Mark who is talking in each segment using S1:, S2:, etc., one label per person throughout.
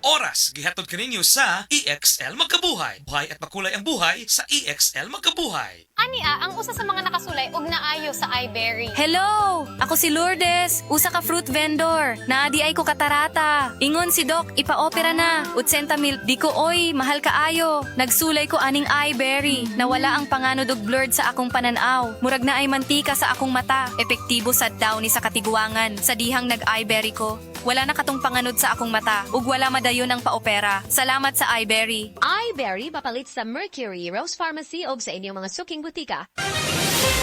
S1: oras gihatod kaninyo sa EXL Magkabuhay. Buhay at makulay ang buhay sa EXL Magkabuhay.
S2: Ania, ang usa sa mga nakasulay og naayo sa iBerry.
S3: Hello! Ako si Lourdes, usa ka fruit vendor. Naadi ay ko katarata. Ingon si Doc, ipa-opera na. 80,000 di ko oy, mahal kaayo. Nagsulay ko aning iBerry. Nawala ang panganod og blurred sa akong pananaw. Murag na ay mantika sa akong mata. Epektibo sa daw ni sa katiguangan. Sa dihang nag-iBerry ko. Wala na katong panganod sa akong mata. Ug wala madayon ang paopera. Salamat sa iBerry.
S4: iBerry papalit sa Mercury, Rose Pharmacy o sa inyong mga suking butika.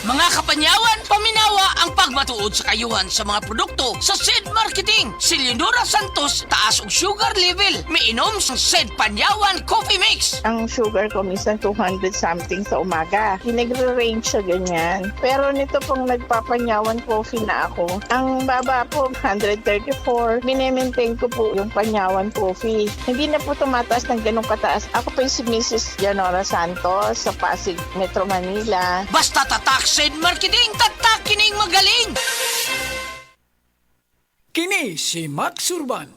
S5: Mga kapanyawan, paminawa ang pagmatuod sa kayuhan sa mga produkto sa SED Marketing. Si Leonora Santos, taas og sugar level. Miinom sa SED Panyawan Coffee Mix.
S6: Ang sugar ko minsan 200 something sa umaga. Pinagre-range siya ganyan. Pero nito pong nagpapanyawan coffee na ako, ang baba po 134. Minemaintain ko po yung panyawan coffee. Hindi na po tumataas ng ganong kataas. Ako po si Mrs. Leonora Santos sa Pasig, Metro Manila.
S5: Basta tatak SED Marketing, tatak kining magaling.
S7: Kini si Max Urban.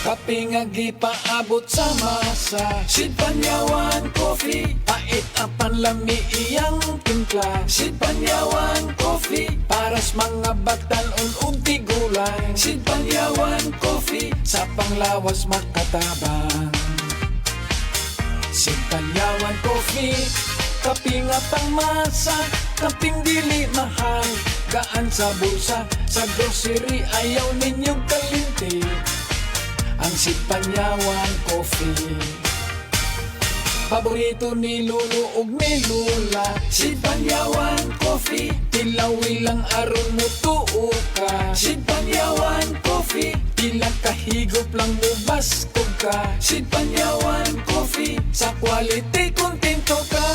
S7: Kape nga gipaabot sa masa, Sid Panyawan Coffee, pait ang panlami iyang timpla. Sid Panyawan Coffee, paras mga batalon ug tigulang. Sid Panyawan Coffee, sa panglawas makatabang. Sid Panyawan Coffee, kaping at ang masa, kaping dili mahal, gaan sa bulsa, sa grocery ayaw ninyong kalinti. Ang Sid Panyawan Coffee, paborito ni Lolo ug ni Lula. Sid Panyawan Coffee, tilawi lang aron mo tuo ka. Sid Panyawan Coffee, ilang kahigop lang mo baskog ka. Sid Panyawan Coffee, sa quality kontento ka.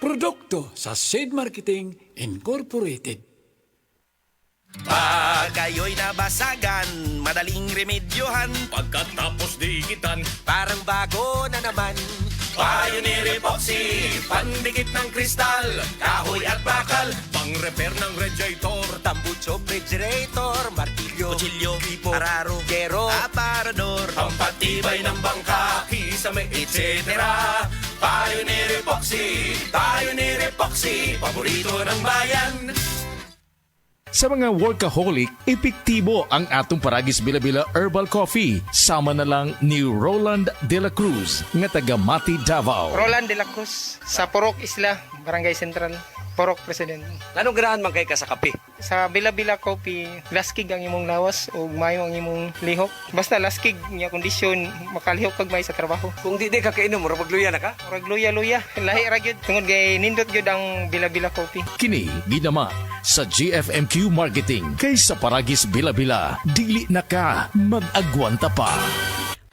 S7: Produkto sa SED Marketing Incorporated.
S8: Pag kayo'y nabasagan, madaling remedyohan.
S9: Pagkatapos dikitan,
S8: Parang bago na naman. Pioneer Epoxy, pandikit ng kristal, kahoy at bakal,
S9: pang-repair ng radiator,
S8: tambucho, refrigerator, martilyo, kutsilyo, tipo, araro, gero, aparador,
S9: pampatibay ng bangka, kisame, etc.
S8: Pioneer Epoxy, paborito ng bayan.
S10: Sa mga workaholic, epektibo ang atong Paragis Bila-Bila Herbal Coffee. Sama na lang ni Roland De La Cruz, nga taga Mati, Davao.
S11: Roland De La Cruz, sa Purok Isla, Barangay Central, Purok President.
S8: Anong ganahan man kay ka sa kape?
S11: Sa Bila-Bila Coffee, laskig ang imong lawas o mayo ang imong lihok. Basta laskig niya kondisyon, makalihok kag may sa trabaho.
S8: Kung di ka kainom, magluya na ka?
S11: Murag luya-luya, lahi ra gyud. Tungod kay nindot gyud ang Bila-Bila Coffee.
S10: Kini ginama sa GFMQ Marketing. Kay sa Paragis Bila-Bila, dili na ka mag-agwanta pa.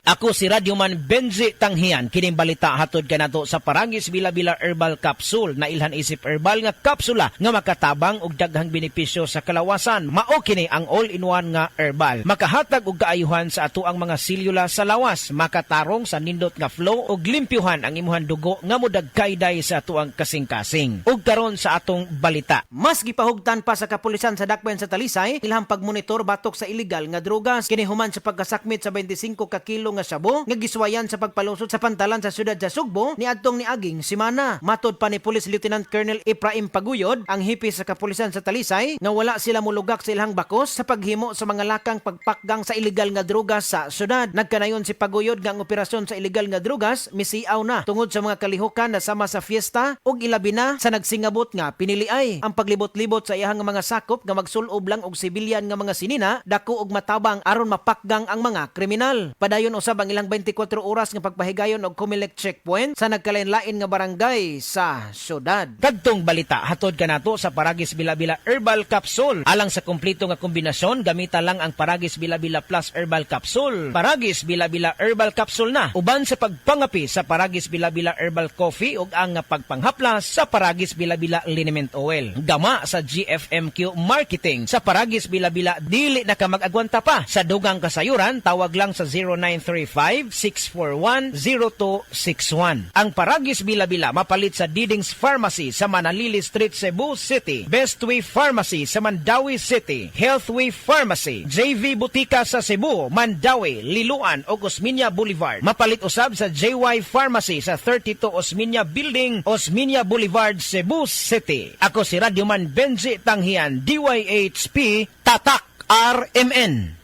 S12: Ako si Radyoman Benji Tanghian. Kining balita hatod kanato sa Paragis Bila-Bila Herbal Capsule na ilhan isip herbal nga kapsula nga makatabang og daghang benepisyo sa kalawasan. Mao kini ang all-in-one nga herbal. Makahatag og kaayuhan sa ato ang mga selula sa lawas, makatarong sa nindot nga flow og limpyuhan ang imuhang dugo nga modagkayday sa ato ang kasing-kasing. Ug karon sa atong balita. Mas gipahugtan pa sa kapulisan sa Dakbayan sa Talisay ilhang pagmonitor batok sa illegal nga drogas. Kini human sa pagkasakmit sa 25 ka kilo nga sabo nga giswayan sa pagpalusot sa pantalan sa syudad sa Sugbo ni adtong niaging semana. Matod pa ni Police Lieutenant Colonel Ephraim Paguyod, ang hipi sa kapulisan sa Talisay, nga wala sila mulugak sa ilang bakos sa paghimo sa mga lakang pagpakgang sa illegal nga drogas sa syudad. Nagkanayon si Paguyod nga ang operasyon sa illegal nga drogas misiaw na tungod sa mga kalihukan na sama sa fiesta ug ilabi na sa nagsingabot nga piniliay. Ang paglibot-libot sa iyang mga sakop nga magsulob lang og sibilyan nga mga sinina dako og matabang aron mapakgang ang mga kriminal. Padayon usab ang ilang 24 oras nga pagpahigayon og Comelec checkpoint sa nagkalain-lain nga barangay sa syudad. Kadtong balita hatod kanato sa Paragis Bila-Bila Herbal Capsule. Alang sa kumpleto nga kombinasyon, gamita lang ang Paragis Bila-Bila Plus Herbal Capsule. Paragis Bila-Bila Herbal Capsule na uban sa pagpangapi sa Paragis Bila-Bila Herbal Coffee ug ang pagpanghaplas sa Paragis Bila-Bila Liniment Oil. Gama sa GFMQ Marketing. Sa Paragis Bila-Bila dili na ka mag-agwanta pa. Sa dugang kasayuran, tawag lang sa 0930 0935-641-0261. Ang Paragis Bila-Bila mapalit sa Diding's Pharmacy sa Manalili Street, Cebu City. Bestway Pharmacy sa Mandawi City. Healthway Pharmacy, JV Butika sa Cebu, Mandawi, Liluan o Osmeña Boulevard. Mapalit usab sa JY Pharmacy sa 32 Osmeña Building, Osmeña Boulevard, Cebu City. Ako si Radyoman Benji Tanghian, DYHP, Tatak RMN.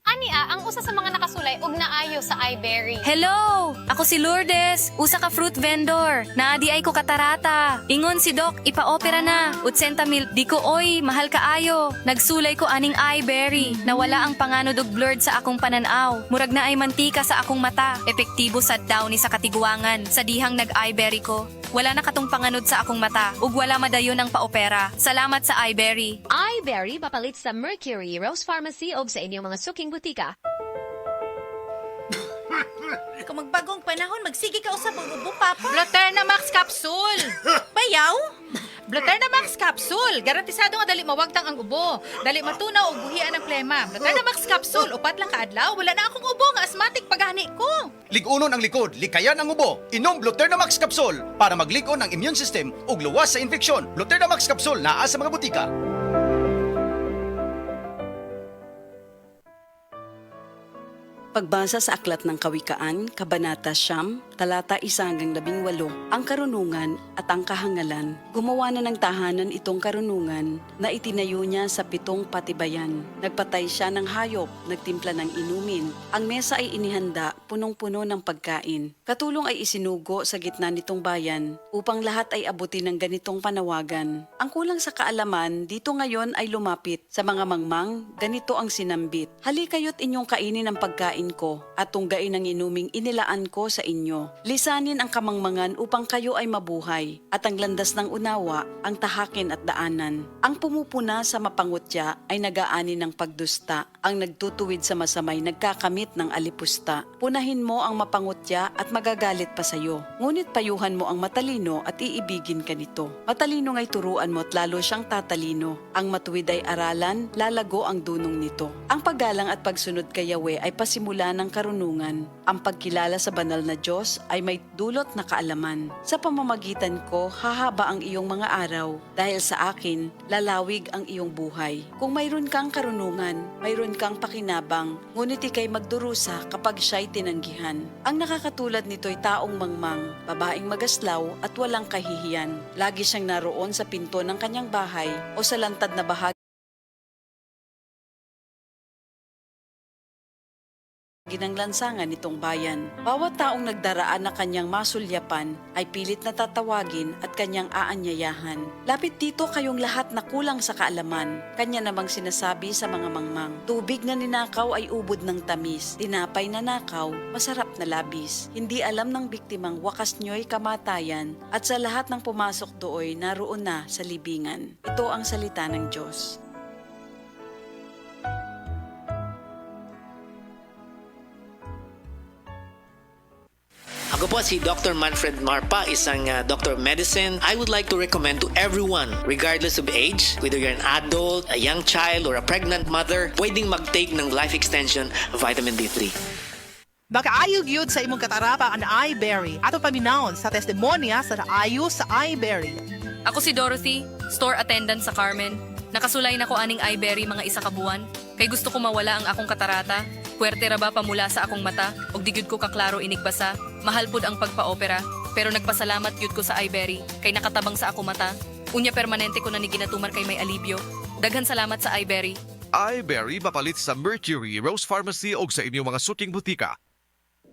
S2: Ania, ang usa sa mga nakasulay og naayo sa iBerry.
S3: Hello! Ako si Lourdes, usa ka fruit vendor. Naadi ay ko katarata. Ingon si Doc, ipa-opera na. 80,000, di ko oy, mahal kaayo. Nagsulay ko aning iBerry. Nawala ang panganod og blurred sa akong pananaw. Murag na ay mantika sa akong mata. Epektibo sa daw ni sa katiguangan. Sa dihang nag-iBerry ko. Wala na katong panganod sa akong mata ug wala madayon ang paopera. Salamat sa iBerry.
S4: iBerry papalit sa Mercury, Rose Pharmacy o sa inyong mga suking butika.
S13: Kung magbagong panahon, magsige ka usab og ubo, Papa. Bloterna Max Capsule. Bayaw? Bloterna Max Capsule. Garantisado nga dali mawagtang ang ubo. Dali matunaw og buhian ang plema. Bloterna Max Capsule. Upat lang kaadlaw. Wala na akong ubo nga asthmatic paghani ko.
S8: Ligunon ang likod, likayan ang ubo. Inom Bloterna Max Capsule para magligon ang immune system ug luwas sa infeksyon. Bloterna Max Capsule naa sa mga butika.
S14: Pagbasa sa Aklat ng Kawikaan, Kabanata 9, Talata 1-18, ang karunungan at ang kahangalan. Gumawa na ng tahanan itong karunungan na itinayo niya sa 7 patibayan. Nagpatay siya ng hayop, nagtimpla ng inumin. Ang mesa ay inihanda, punong-puno ng pagkain. Katulong ay isinugo sa gitna nitong bayan upang lahat ay abutin ng ganitong panawagan. Ang kulang sa kaalaman, dito ngayon ay lumapit. Sa mga mangmang, ganito ang sinambit. Halikayo't inyong kainin ang pagkain ko at tunggain ang inuming inilaan ko sa inyo. Lisanin ang kamangmangan upang kayo ay mabuhay at ang landas ng unawa ang tahakin at daanan. Ang pumupuna sa mapangutya ay nagaani ng pagdusta. Ang nagtutuwid sa masamay nagkakamit ng alipusta. Punahin mo ang mapangutya at magagalit pa sa iyo. Ngunit payuhan mo ang matalino at iibigin ka nito. Matalino nga'y turuan mo at lalo siyang tatalino. Ang matuwid ay aralan, lalago ang dunong nito. Ang paggalang at pagsunod kay Yahweh ay pasimula ng karunungan. Ang pagkilala sa banal na Diyos ay may dulot na kaalaman. Sa pamamagitan ko, hahaba ang iyong mga araw. Dahil sa akin, lalawig ang iyong buhay. Kung mayroon kang karunungan, mayroon kang pakinabang, ngunit ikay magdurusa kapag siya'y tinanggihan. Ang nakakatulad nito'y taong mangmang, babaeng magaslaw at walang kahihiyan. Lagi siyang naroon sa pinto ng kanyang bahay o sa lantad na bahagi ng lansangan nitong bayan. Bawat taong nagdaraan na kanyang masulyapan ay pilit na tatawagin at kanyang aanyayahan. Lapit dito kayong lahat na kulang sa kaalaman. Kanya namang sinasabi sa mga mangmang, tubig na ninakaw ay ubod ng tamis. Tinapay na nakaw, masarap na labis. Hindi alam ng biktimang wakas nyo'y kamatayan at sa lahat ng pumasok dooy naroon na sa libingan. Ito ang salita ng Diyos.
S15: Ako po si Dr. Manfred Marpa, isang Dr. of Medicine. I would like to recommend to everyone, regardless of age, whether you're an adult, a young child, or a pregnant mother, pwedeng mag-take ng Life Extension Vitamin D3.
S16: Makaayog yun sa imong katarapa ang iBerry. Ato paminahon sa testimonya sa naayo sa iBerry.
S3: Ako si Dorothy, store attendant sa Carmen. Nakasulay na ko aning iBerry mga isa ka buwan. Kay gusto ko mawala ang akong katarata. Puwerte ra ba pamula sa akong mata? Og di gyud ko kaklaro inigbasa. Mahal pud ang pagpa-opera. Pero nagpasalamat gyud ko sa iBerry. Kay nakatabang sa akong mata. Unya permanente ko na ni ginatuman kay may alibyo. Daghan salamat sa iBerry.
S17: iBerry mapalit sa Mercury, Rose Pharmacy o sa inyong mga suking butika.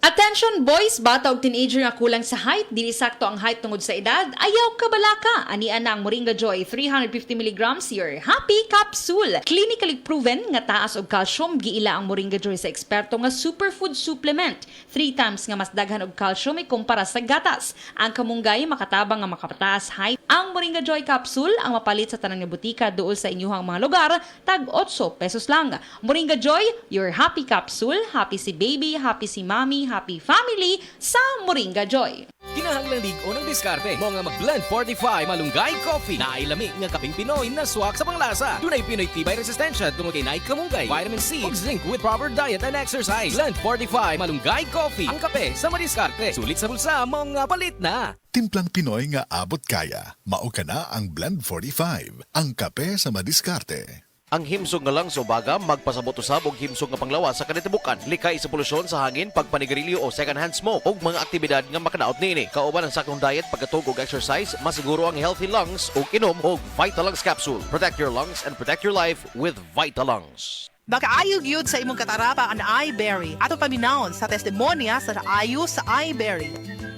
S18: Attention boys, bata og teenager nga kulang sa height, dili sakto ang height tungod sa edad, ayaw ka balaka. Anian ang Moringa Joy 350 mg your happy capsule. Clinically proven nga taas og calcium, giila ang Moringa Joy sa eksperto nga superfood supplement. 3 times nga mas daghan og calcium kumpara sa gatas. Ang kamunggay makatabang nga makapataas height. Ang Moringa Joy capsule ang mapalit sa tanang nga butika duol sa inyong mga lugar, tag 8 pesos lang. Moringa Joy, your happy capsule. Happy si baby, happy si mommy, happy family sa Moringa Joy.
S19: Ganahan lang ligo ng diskarte. Mo nga mag-blend 45 malunggay coffee. Nailami nga kaping Pinoy na swak sa panglasa. Dunay Pinoy tibay resistensya tungod kay naay kamunggay, vitamin C ug zinc with proper diet and exercise. Blend 45 malunggay coffee. Ang kape sa madiskarte. Sulit sa bulsa, mo nga palit na.
S20: Timplang Pinoy nga abot kaya. Mao ka na ang Blend 45. Ang kape sa madiskarte.
S21: Ang himsog nga lang sa ubaga, magpasabot usab og himsog nga panglawas sa kanitibukan. Likay sa polusyon sa hangin, pagpanigarilyo o second-hand smoke ug mga aktibidad nga makadaot niini. Kauban ang sakong diet, pagkatug og exercise, masiguro ang healthy lungs ug inom og Vitalungs capsule. Protect your lungs and protect your life with Vitalungs.
S16: Makaayog yun sa imong katarapa ang iBerry. Ato paminahon sa testimonya sa naayo sa iBerry.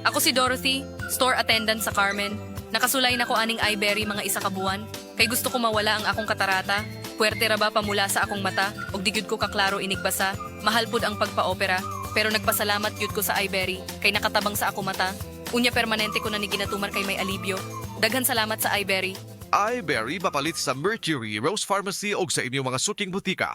S3: Ako si Dorothy, store attendant sa Carmen. Nakasulay na ko aning iBerry mga isa ka buwan. Kay gusto ko mawala ang akong katarata. Puwerte ra ba pamula sa akong mata? Og di gyud ko kaklaro inigbasa. Mahal pud ang pagpa-opera. Pero nagpasalamat gyud ko sa iBerry. Kay nakatabang sa akong mata. Unya permanente ko na ni ginatumar kay may alibyo. Daghan salamat sa iBerry.
S17: iBerry mapalit sa Mercury, Rose Pharmacy o sa inyong mga suking butika.